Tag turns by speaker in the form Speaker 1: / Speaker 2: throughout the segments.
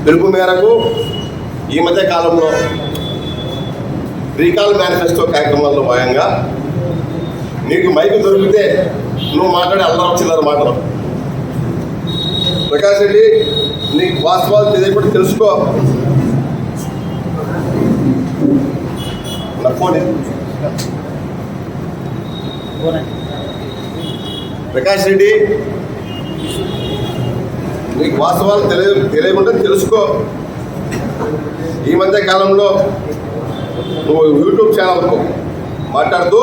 Speaker 1: పిలుపు మేరకు ఈ మధ్య కాలంలో రీకాల్ మేనిఫెస్టో కార్యక్రమాల్లో భాగంగా నీకు మైకు దొరికితే నువ్వు మాట్లాడే అల్లరం చిల్లర మాటలు. ప్రకాష్ రెడ్డి, నీకు వాస్తవాలు తెలియకుండా తెలుసుకో. నా ఫోన్ ప్రకాష్ రెడ్డి, నీకు వాస్తవాలు తెలియకుండా తెలుసుకో. ఈ మధ్య కాలంలో నువ్వు యూట్యూబ్ ఛానల్కు మాట్లాడుతూ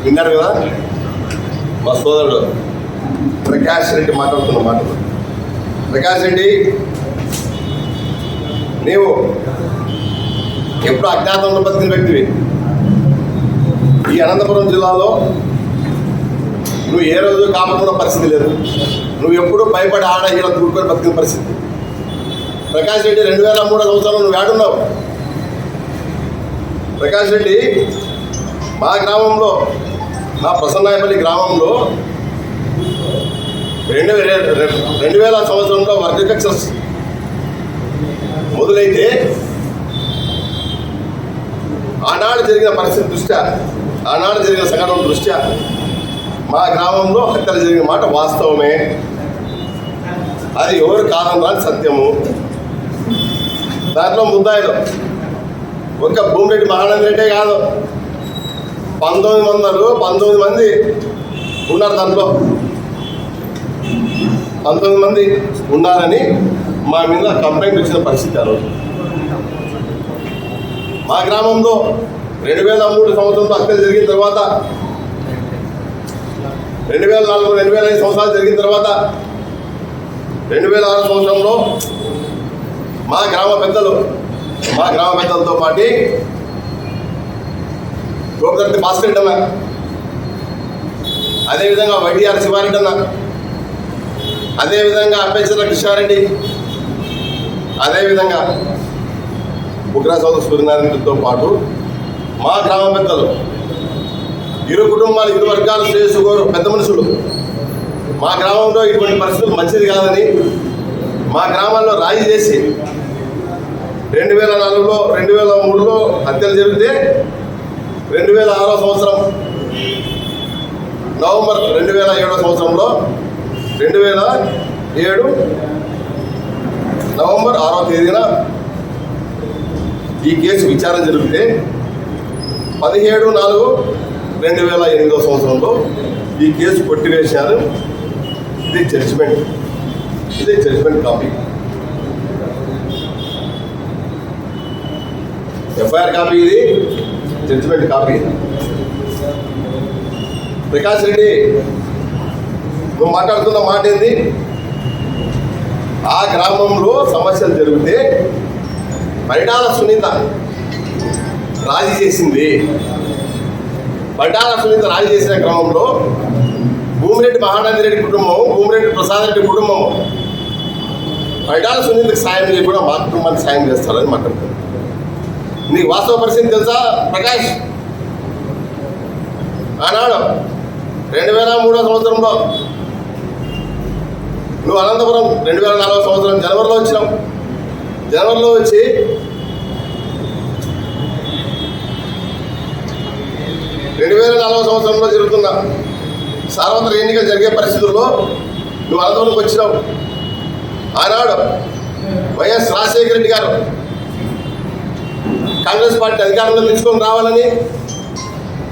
Speaker 1: విన్నారు కదా, మా సోదరుడు ప్రకాష్ రెడ్డి మాట్లాడుతున్న మాటలు. ప్రకాష్ రెడ్డి, నీవు ఎప్పుడు అజ్ఞాతంలో బతికిన వ్యక్తివి. ఈ అనంతపురం జిల్లాలో నువ్వు ఏ రోజు కాపాడుకున్న పరిస్థితి లేదు. నువ్వు ఎప్పుడు భయపడి ఆడ ఇలా దూరుకొని బతికిన పరిస్థితి. ప్రకాష్ రెడ్డి, 2003 సంవత్సరంలో నువ్వు ఏడున్నావు. ప్రకాష్ రెడ్డి, మా గ్రామంలో, మా ప్రసన్నాయపల్లి గ్రామంలో 2000 సంవత్సరంలో వర్గకక్ష మొదలైతే ఆనాడు జరిగిన పరిస్థితి దృష్ట్యా, ఆనాడు జరిగిన సంఘటన దృష్ట్యా మా గ్రామంలో హత్యలు జరిగిన మాట వాస్తవమే. అది ఎవరు కాదన్నాని సత్యము. దాంట్లో ముద్దాయిలు ఒక్క భూమిరెడ్డి మహానంద రెడ్డే కాదు, 19 మంది ఉన్నారు. దాంట్లో 19 మంది ఉన్నారని మా మీద కంప్లైంట్ వచ్చిన పరిస్థితి. ఆ రోజు మా గ్రామంలో 2003 సంవత్సరంలో హత్యలు జరిగిన తర్వాత, 2004, 2005 సంవత్సరాలు జరిగిన తర్వాత 2006 సంవత్సరంలో మా గ్రామ పెద్దలతో పాటు గోపదర్తి భాస్కర్ రెడ్డి అన్న, అదేవిధంగా వైడిఆర్ శివారెడ్డి అన్న, అదేవిధంగా అప్పేశ్వర కృష్ణారెడ్డి, అదేవిధంగా ఉగ్రా సోదరు సూర్యనారాయణతో పాటు మా గ్రామ పెద్దలు, ఇరు కుటుంబాలు, ఇరు వర్గాలు శ్రేయస్సుకోరు పెద్ద మనుషులు, మా గ్రామంలో ఇటువంటి పరిస్థితులు మంచిది కాదని మా గ్రామాల్లో రాజీ చేసి 2004లో 2003లో హత్యలు జరిగితే 2006 సంవత్సరం నవంబర్ 2007 సంవత్సరంలో 2007 నవంబర్ 6వ తేదీన ఈ కేసు విచారణ జరిగితే 17/4/2008 సంవత్సరంలో ఈ కేసు కొట్టివేశారు. ఇది జడ్జిమెంట్ కాపీ, ఎఫ్ఐఆర్ కాపీ, ఇది జడ్జిమెంట్ కాపీ. ప్రకాష్ రెడ్డి, నువ్వు మాట్లాడుతున్న మాట ఏంది? ఆ గ్రామంలో సమస్యలు జరిగితే పరిటాల సునీత రాజీ చేసింది. పరిటాల సునీత రాజీ చేసిన క్రమంలో భూమిరెడ్డి మహానంద రెడ్డి కుటుంబం, భూమిరెడ్డి ప్రసాద్ రెడ్డి కుటుంబం పరిటాల సునీతకి సాయం చేయకుండా మా కుటుంబానికి సాయం చేస్తారని మాట్లాడుతుంది. నీకు వాస్తవ పరిస్థితి తెలుసా ప్రకాష్? ఆనాడు 2003 సంవత్సరంలో నువ్వు అనంతపురం 2004 సంవత్సరం జనవరిలో వచ్చినావు. జనవరిలో వచ్చి సంవత్సరంలో జరుగుతున్న సార్వత్రిక ఎన్నికలు జరిగే పరిస్థితుల్లో నువ్వు అనంతపురంకి వచ్చినావు. ఆనాడు వైఎస్ రాజశేఖర రెడ్డి గారు కాంగ్రెస్ పార్టీ అధికారంలో తీసుకొని రావాలని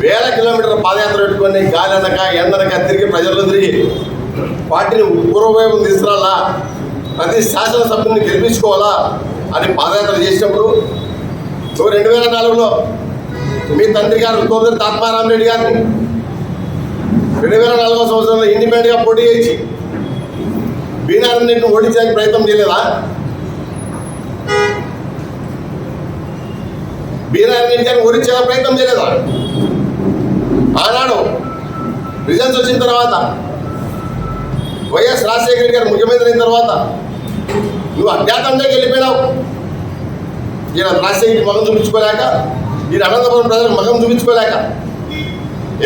Speaker 1: వేల కిలోమీటర్ల పాదయాత్ర పెట్టుకొని గాలనక ఎండనక తిరిగి ప్రజల్లో తిరిగి పార్టీని పూర్వవైపు తీసుకురాలా, ప్రతి శాసనసభ్యుని గెలిపించుకోవాలా అని పాదయాత్ర చేసినప్పుడు నువ్వు 2004లో మీ తండ్రి గారు తోదరి తాత్మారామరెడ్డి గారిని 2004 సంవత్సరంలో ఇండిపెండెంట్గా పోటీ చేసి బీనారాయణ రెడ్డిని ఓడించడానికి ప్రయత్నం చేయలేదా? బీనారాయణ రెడ్డి గారిని ఓడించడానికి ప్రయత్నం చేయలేదా? ఆనాడు రిజల్ట్స్ వచ్చిన తర్వాత వైఎస్ రాజశేఖర రెడ్డి గారు ముఖ్యమంత్రి అయిన తర్వాత నువ్వు అజ్ఞాతంలోకి వెళ్ళిపోయినావు. ఈయన రాజశేఖర మగం చూపించుకోలేక, ఈయన అనంతపురం ప్రజలకు మగం చూపించుకోలేక.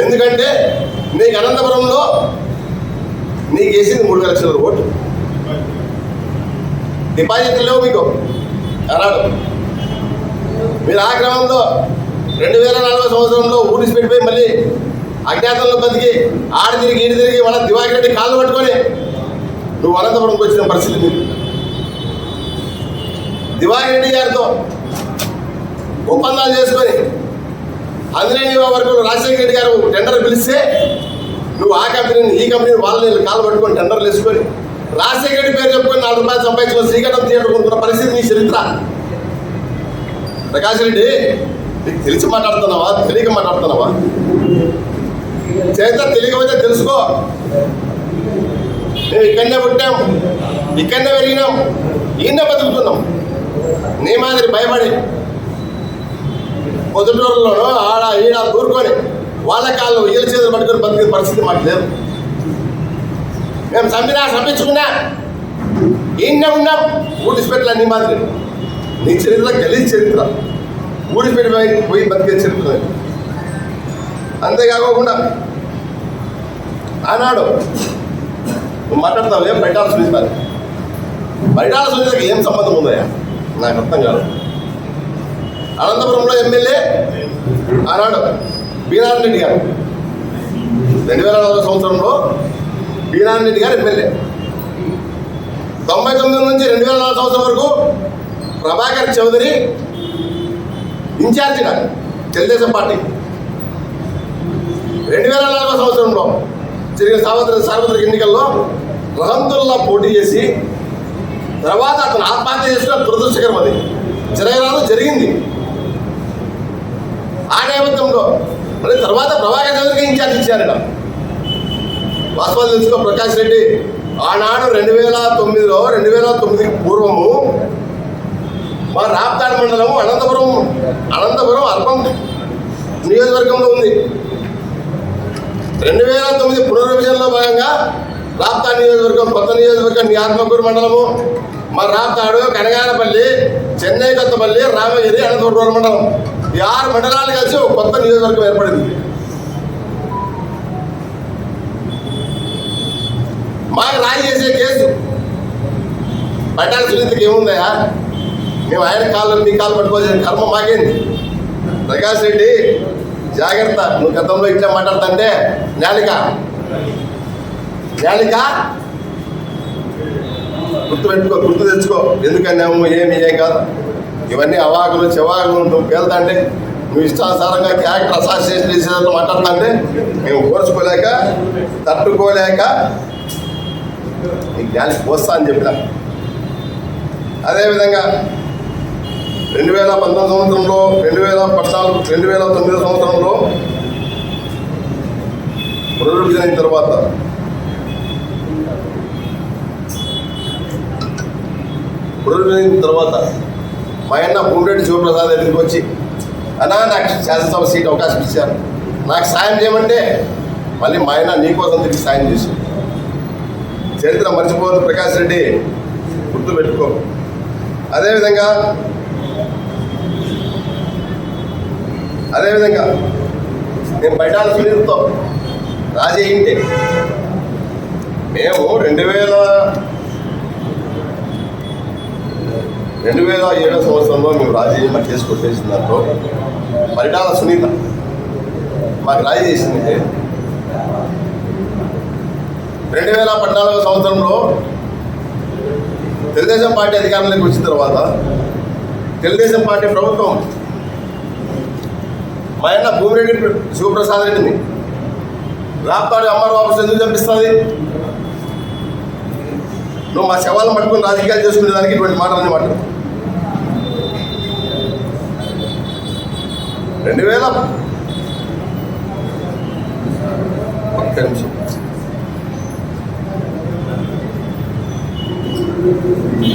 Speaker 1: ఎందుకంటే నీకు అనంతపురంలో నీకు వేసింది 3,000 చిల్లర ఓటు. డిపాజిట్లు లేవు మీకు అన్నాడు. మీరు ఆ క్రమంలో 2004 సంవత్సరంలో ఊరిసి పెట్టిపోయి మళ్ళీ అజ్ఞాతంలో బతికి ఆడి తిరిగి ఈడి తిరిగి వాళ్ళ దివాకర్ రెడ్డి కాళ్ళు పట్టుకొని నువ్వు అనంతపురంకి వచ్చిన పరిస్థితి మీకు. దివాకర్ రెడ్డి గారితో ఒప్పందాలు చేసుకొని ఆంజనేయ వరకు రాజశేఖర రెడ్డి గారు టెండర్ పిలిస్తే నువ్వు ఆ కంపెనీని ఈ కంపెనీని వాళ్ళని కాళ్ళు పట్టుకొని టెండర్లు వేసుకొని రాజశేఖర రెడ్డి పేరు చెప్పుకొని 4 రూపాయలు సంపాదించుకొని శ్రీకరణం తీయడుకుంటున్న పరిస్థితి నీ చరిత్ర. ప్రకాష్ రెడ్డి, నీకు తెలిసి మాట్లాడుతున్నావా, తెలియక మాట్లాడుతున్నావా? చరిత్ర తెలియకపోతే తెలుసుకో. మేము ఇక్కడనే పుట్టాం, ఇక్కడనే పెరిగినాం, ఈయనే బతుకుతున్నాం. నీ మాదిరి భయపడి పొద్దుటూరులోనూ ఆడ ఈడ దూరుకొని వాళ్ళ కాళ్ళు ఈల చేతులు పట్టుకొని బతికే పరిస్థితి మాకు లేదు. మేము చంపించుకున్నా ఈయనే ఉన్నాం. ఊడిసిపెట్టలే నీ మాదిరి. నీ చరిత్ర గలీజ్ చరిత్ర, ఊడిసిపెట్టి పోయి బతికే చరిత్ర. అంతేకాకుండా ఆనాడు నువ్వు మాట్లాడతావు ఏం బయటాల సునీత, బయటాల సునీతకి ఏం సంబంధం ఉందయ్యా? నాకు అర్థం కాదు. అనంతపురంలో ఎమ్మెల్యే ఆనాడు బీనారాయణ రెడ్డి గారు. 2004 సంవత్సరంలో బీనారాయణ రెడ్డి గారు ఎమ్మెల్యే. 99 నుంచి 2004 సంవత్సరం వరకు ప్రభాకర్ చౌదరి ఇన్ఛార్జిగా తెలుగుదేశం పార్టీ. 2004 సంవత్సరంలో జరిగిన సార్వత్రిక ఎన్నికల్లో రహంతుల్లా పోటీ చేసి తర్వాత అతను ఆత్మహత్య చేసిన దురదృష్టకరం. అది జరగరాదు, జరిగింది. ఆ నేపథ్యంలో మళ్ళీ తర్వాత ప్రభాకర్ చౌదరికి ఇన్ఛార్జ్ ఇచ్చారట. వాస్తవాలు తెలుసుకో ప్రకాష్ రెడ్డి. ఆనాడు 2009కి పూర్వము మా రాప్తాడు మండలం అనంతపురం అర్బన్ నియోజకవర్గంలో ఉంది. 2009 పునర్విభజనలో భాగంగా రాప్తాడు నియోజకవర్గం, కొత్త నియోజకవర్గం, ఆత్మకూరు మండలము, మా రాప్తాడు, కనగానపల్లి, చెన్నై కొత్తపల్లి, రామగిరి, అనంతపురం మండలం, ఈ 6 మండలాలు కలిసి ఒక కొత్త నియోజకవర్గం ఏర్పడింది. మాకు రాయి చేసే కేసు బయటాల సునీతకి ఏముందయా? మేము ఆయన కాళ్ళు మీ కాళ్ళు పట్టుకోవాల్సిన కర్మ మాకేంది? ప్రకాష్ రెడ్డి జాగ్రత్త. నువ్వు గతంలో ఇట్లా మాట్లాడుతుంటే నాలిక గుర్తు తెచ్చుకో. ఎందుకన్నాము ఏం కాదు. ఇవన్నీ అవాకులు చెవాకులు నువ్వు పేలుతాంటే, నువ్వు ఇష్టానుసారంగా క్యారెక్టర్ అసోసియేషన్ చేసేటట్టు మాట్లాడుతుంటే మేము ఓర్చుకోలేక తట్టుకోలేక నీకు జ్ఞానికి పోస్తా అని చెప్పిన. అదేవిధంగా 2019 సంవత్సరంలో 2009 సంవత్సరంలో పునర్విభజన అయిన తర్వాత మా అన్న భూమిరెడ్డి శివప్రసాద్ దగ్గరికి వచ్చి, అన్నా నాకు శాసనసభ సీట్ అవకాశం ఇచ్చారు, నాకు సాయం చేయమంటే మళ్ళీ మా ఆయన నీకోసం తిరిగి సాయం చేసి. చరిత్ర మర్చిపోవద్దు ప్రకాష్ రెడ్డి, గుర్తు పెట్టుకో. అదేవిధంగా నేను బయటాల సునీతతో రాజీ అయింటే మేము 2007 సంవత్సరంలో మేము రాజీ మా కేసు కొట్టేసిన దాంట్లో పరిటాల సునీత మాకు రాజీ చేసింది. 2014 సంవత్సరంలో తెలుగుదేశం పార్టీ అధికారంలోకి వచ్చిన తర్వాత తెలుగుదేశం పార్టీ ప్రభుత్వం మా అన్న భూమిరెడ్డి శివప్రసాద్ రెడ్డిని రాప్తాడు అమ్మారు ఆఫీస్ ఎందుకు చంపిస్తుంది? నువ్వు మా శవాలను పట్టుకుని రాజకీయాలు చేసుకునే దానికి ఇటువంటి మాటలన్నీ మాట. 2000 ఇది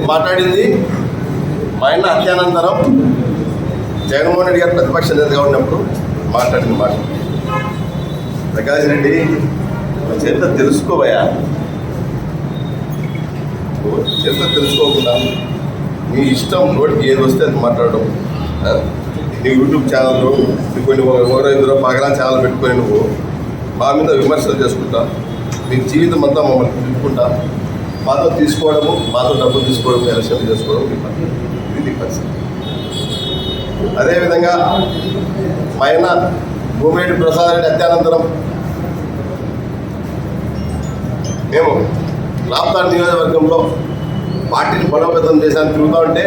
Speaker 1: మాట్లాడింది మా ఆయన హత్యానంతరం జగన్మోహన్ రెడ్డి గారు ప్రతిపక్ష నేతగా ఉన్నప్పుడు మాట్లాడిన మాట. ప్రకాష్ రెడ్డి చరిత్ర తెలుసుకోవయా, చరిత్ర తెలుసుకోకుండా నీ ఇష్టం నోటికి ఏది వస్తే అది మాట్లాడడం. నీ యూట్యూబ్ ఛానల్లో కొన్ని ఒకరో పగలా ఛానల్ పెట్టుకొని నువ్వు మా మీద విమర్శలు చేసుకుంటా, నీ జీవితం అంతా మమ్మల్ని తిప్పుకుంటా, మాతో తీసుకోవడము, మాతో డబ్బులు తీసుకోవడం, ఎలక్షన్లు చేసుకోవడం ఇది నీ పరిస్థితి. అదేవిధంగా మా ఆయన భూమిరెడ్డి ప్రసాద్ రెడ్డి హత్యానంతరం మేము రాప్తాడు నియోజకవర్గంలో పార్టీని బలోపేతం చేశాను తిరుగుతూ ఉంటే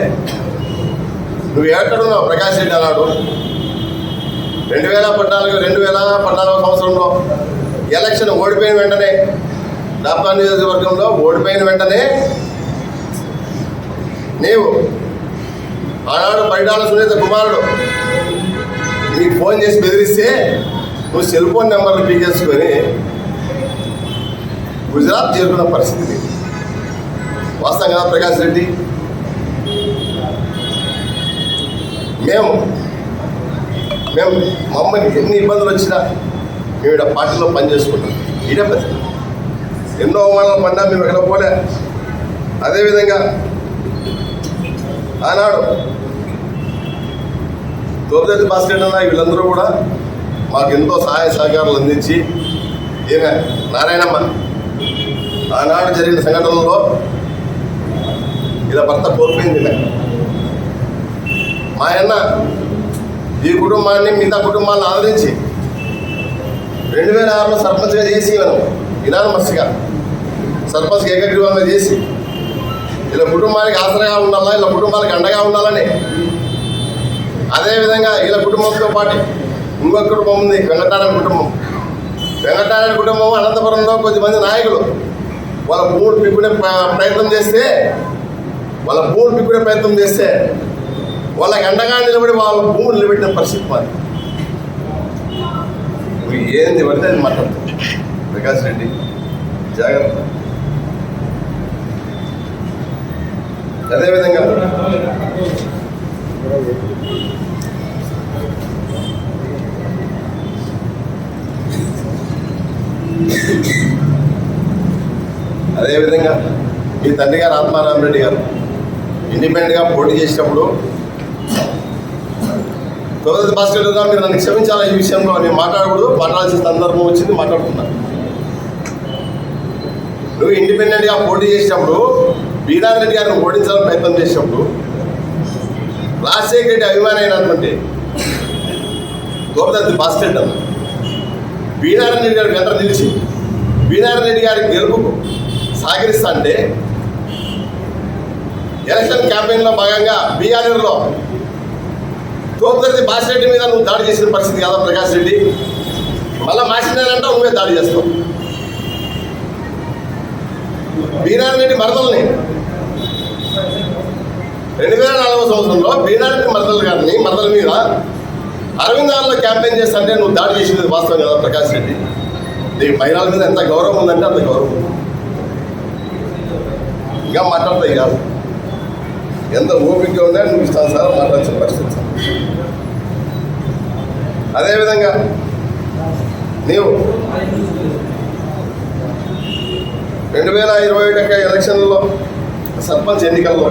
Speaker 1: నువ్వు ఎక్కడున్నావు ప్రకాష్ రెడ్డి అన్నాడు. 2014 సంవత్సరంలో ఎలక్షన్ ఓడిపోయిన వెంటనే రాప్తాడు నియోజకవర్గంలో ఓడిపోయిన వెంటనే నీవు ఆనాడు పరిటాల సునీత కుమారుడు నీకు ఫోన్ చేసి బెదిరిస్తే నువ్వు సెల్ ఫోన్ నెంబర్లు పీకేసుకొని గుజరాత్ చేరుకున్న పరిస్థితి వాస్తవం కదా ప్రకాష్ రెడ్డి. మేము మమ్మల్ని ఎన్ని ఇబ్బందులు వచ్చినా మేము ఇక్కడ పార్టీలో పనిచేసుకుంటాం. ఇదే పరిస్థితి. ఎన్నో అవమానాలు పడ్డా మేము ఎక్కడ పోలే. అదేవిధంగా ఆనాడు తోపుదత్తి భాస్కర్ అన్న వీళ్ళందరూ కూడా మాకు ఎంతో సహాయ సహకారాలు అందించి ఈయన నారాయణమ్మ ఆనాడు జరిగిన సంఘటనలో ఇలా భర్త కోల్పోయింది. మా అన్న ఈ కుటుంబాన్ని మిగతా కుటుంబాలను ఆదరించి 2006లో సర్పంచ్గా చేసి మనం ఇనానమస్గా సర్పంచ్కి ఏకగ్రీవంగా చేసి ఇలా కుటుంబానికి ఆసరగా ఉండాలా, ఇలా కుటుంబానికి అండగా ఉండాలని. అదేవిధంగా ఇలా కుటుంబంతో పాటు ఇంకొక కుటుంబం ఉంది, వెంకటనారాయణ కుటుంబం. వెంకటనారాయణ కుటుంబం అనంతపురంలో కొద్దిమంది నాయకులు వాళ్ళ భూములు పిక్కునే ప్రయత్నం చేస్తే వాళ్ళకి అండగా నిలబడి వాళ్ళ భూములు నిలబెట్టిన పరిస్థితి మాది. ఏంది పడితే అది మాట్లాడుతుంది ప్రకాష్ రెడ్డి, జాగ్రత్త. అదేవిధంగా మీ తండ్రి గారు ఆత్మారామరెడ్డి గారు ఇండిపెండెంట్గా పోటీ చేసినప్పుడు తోపుదత్తి భాస్కర్ గారు మీరు నన్ను క్షమించాలా, ఈ విషయంలో నేను మాట్లాడకూడదు, మాట్లాడాల్సిన సందర్భం వచ్చింది, మాట్లాడుతున్నాను. నువ్వు ఇండిపెండెంట్గా పోటీ చేసినప్పుడు బీరాన్ రెడ్డి గారిని ఓడించాలని ప్రయత్నం చేసినప్పుడు రాజశేఖర రెడ్డి అభిమాని అయినటువంటి తోపుదత్తి భాస్కర్ అన్న బీరాన్ రెడ్డి గారి వెంట నిలిచి బీరాన్ రెడ్డి గారి గెలుపుకు సహకరిస్తా అంటే ఎలక్షన్ క్యాంపెయిన్లో భాగంగా బీఆర్ఏలో తోపుదత్తి భాస్కర్ రెడ్డి మీద నువ్వు దాడి చేసిన పరిస్థితి కదా ప్రకాష్ రెడ్డి. మళ్ళీ మాసినారంటే నువ్వే దాడి చేస్తావు. బీరాన్ రెడ్డి మరదల్ని 2004 సంవత్సరంలో బీరాన్ రెడ్డి మరదల మీద అరవిందాల్లో క్యాంపెయిన్ చేస్తుంటే నువ్వు దాడి చేసింది వాస్తవం కదా ప్రకాష్ రెడ్డి. నీకు మహిళల మీద ఎంత గౌరవం ఉందంటే అంత గౌరవం. ఇంకా మాట్లాడతాయి కాదు, ఎంత ఓపికగా ఉందా నువ్వు ఇస్తాను సార్ మాట్లాడాల్సిన పరిస్థితి. అదేవిధంగా నీవు 2021 ఎలక్షన్లో సర్పంచ్ ఎన్నికల్లో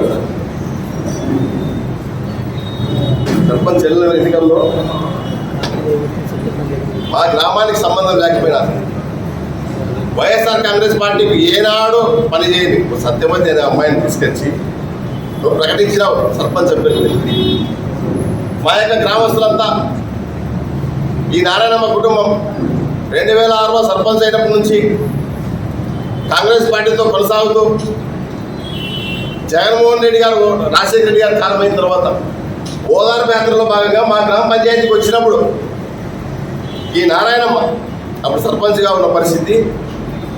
Speaker 1: మా గ్రామానికి సంబంధం లేకపోయినా వైఎస్ఆర్ కాంగ్రెస్ పార్టీకి ఏనాడు పనిచేయని సత్యవతి అనే అమ్మాయిని తీసుకొచ్చి నువ్వు ప్రకటించినావు సర్పంచ్ అభ్యర్థి. మా యొక్క గ్రామస్తులంతా ఈ నారాయణమ్మ కుటుంబం 2006లో సర్పంచ్ అయినప్పటి నుంచి కాంగ్రెస్ పార్టీతో కొనసాగుతూ జగన్మోహన్ రెడ్డి గారు రాజశేఖర రెడ్డి గారు కాలమైన తర్వాత ఓదార్పు యాత్రలో భాగంగా మా గ్రామ పంచాయతీకి వచ్చినప్పుడు ఈ నారాయణమ్మ అప్పుడు సర్పంచ్గా ఉన్న పరిస్థితి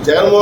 Speaker 1: జగన్మోహన్